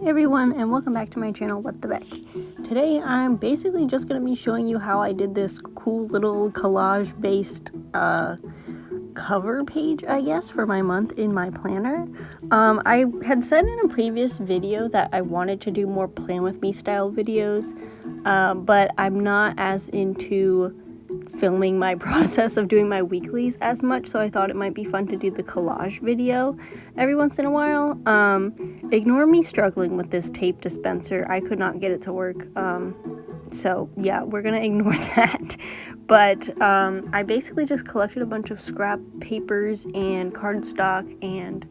Hey everyone, and welcome back to my channel, What the Beck. Today I'm basically just going to be showing you how I did this cool little collage based cover page, I guess, for my month in my planner. I had said in a previous video that I wanted to do more plan with me style videos, but I'm not as into filming my process of doing my weeklies as much, so I thought it might be fun to do the collage video every once in a while. Ignore me struggling with this tape dispenser. I could not get it to work, so yeah, we're gonna ignore that. But I basically just collected a bunch of scrap papers and cardstock and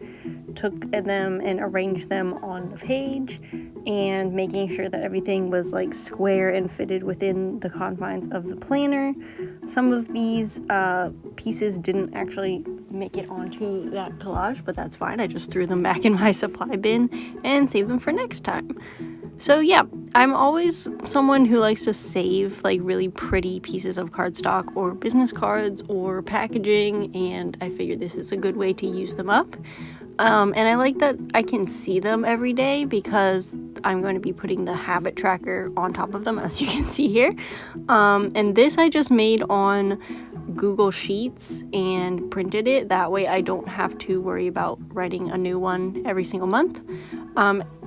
took them and arranged them on the page, and making sure that everything was like square and fitted within the confines of the planner. Some of these pieces didn't actually make it onto that collage, but that's fine. I just threw them back in my supply bin and saved them for next time. So yeah, I'm always someone who likes to save like really pretty pieces of cardstock or business cards or packaging, and I figured this is a good way to use them up. And I like that I can see them every day because I'm going to be putting the habit tracker on top of them, as you can see here. And this I just made on Google Sheets and printed it. That way I don't have to worry about writing a new one every single month.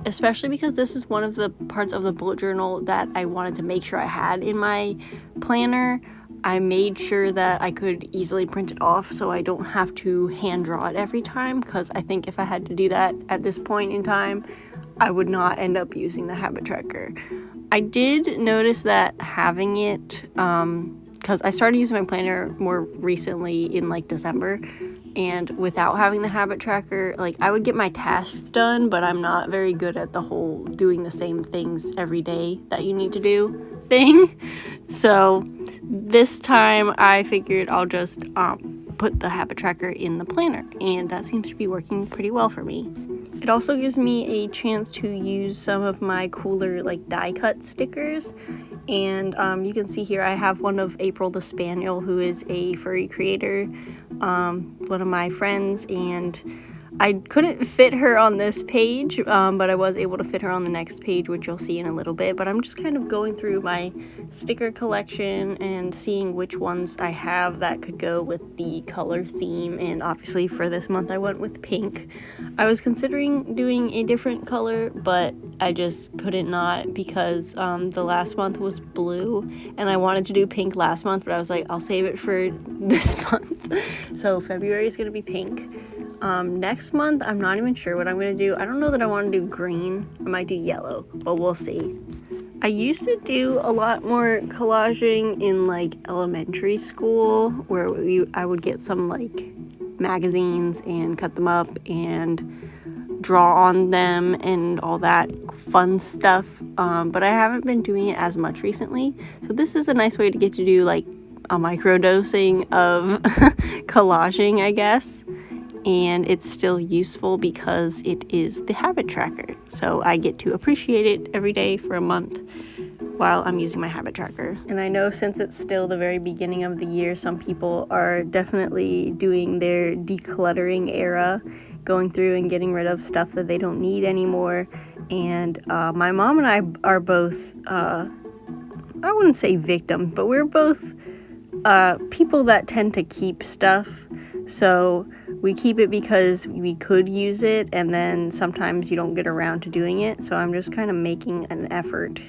Especially because this is one of the parts of the bullet journal that I wanted to make sure I had in my planner. I made sure that I could easily print it off so I don't have to hand draw it every time, because I think if I had to do that at this point in time, I would not end up using the habit tracker. I did notice that having it, because I started using my planner more recently in like December, and without having the habit tracker, like I would get my tasks done, but I'm not very good at the whole doing the same things every day that you need to do thing. So this time I figured I'll just put the habit tracker in the planner, and that seems to be working pretty well for me. It also gives me a chance to use some of my cooler like die cut stickers, and you can see here I have one of April the Spaniel, who is a furry creator, one of my friends, and I couldn't fit her on this page, but I was able to fit her on the next page, which you'll see in a little bit. But I'm just kind of going through my sticker collection and seeing which ones I have that could go with the color theme, and obviously for this month I went with pink. I was considering doing a different color, but I just couldn't not, because the last month was blue and I wanted to do pink last month, but I was like, I'll save it for this month. So February is gonna be pink. Next month, I'm not even sure what I'm going to do. I don't know that I want to do green. I might do yellow, but we'll see. I used to do a lot more collaging in like elementary school, where I would get some like magazines and cut them up and draw on them and all that fun stuff. But I haven't been doing it as much recently. So this is a nice way to get to do like a micro-dosing of collaging, I guess. And it's still useful because it is the habit tracker. So I get to appreciate it every day for a month while I'm using my habit tracker. And I know since it's still the very beginning of the year, some people are definitely doing their decluttering era, going through and getting rid of stuff that they don't need anymore. And my mom and I are both, I wouldn't say victims, but we're both people that tend to keep stuff. So we keep it because we could use it, and then sometimes you don't get around to doing it. So I'm just kind of making an effort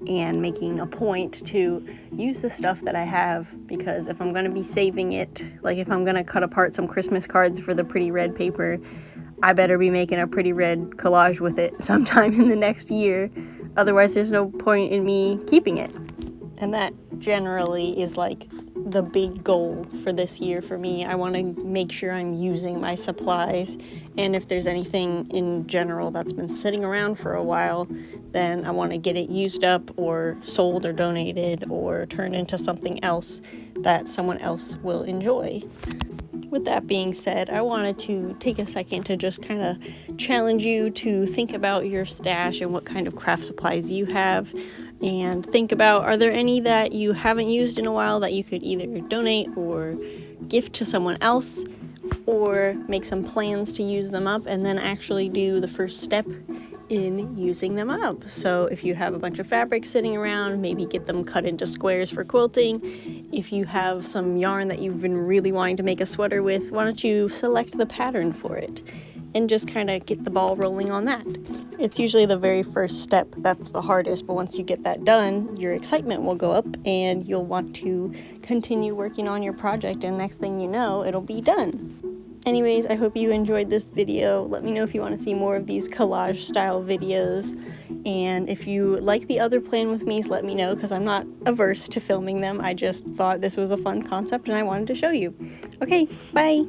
and making a point to use the stuff that I have, because if I'm going to be saving it, like if I'm going to cut apart some Christmas cards for the pretty red paper, I better be making a pretty red collage with it sometime in the next year. Otherwise there's no point in me keeping it. And that generally is like the big goal for this year for me. I want to make sure I'm using my supplies, and if there's anything in general that's been sitting around for a while, then I want to get it used up or sold or donated or turned into something else that someone else will enjoy. With that being said, I wanted to take a second to just kind of challenge you to think about your stash and what kind of craft supplies you have. And think about, are there any that you haven't used in a while that you could either donate or gift to someone else, or make some plans to use them up, and then actually do the first step in using them up. So if you have a bunch of fabric sitting around, maybe get them cut into squares for quilting. If you have some yarn that you've been really wanting to make a sweater with, why don't you select the pattern for it and just kind of get the ball rolling on that. It's usually the very first step that's the hardest, but once you get that done, your excitement will go up and you'll want to continue working on your project, and next thing you know, it'll be done. Anyways, I hope you enjoyed this video. Let me know if you want to see more of these collage style videos, and if you like the other plan with me's, let me know, because I'm not averse to filming them. I just thought this was a fun concept and I wanted to show you. Okay, bye!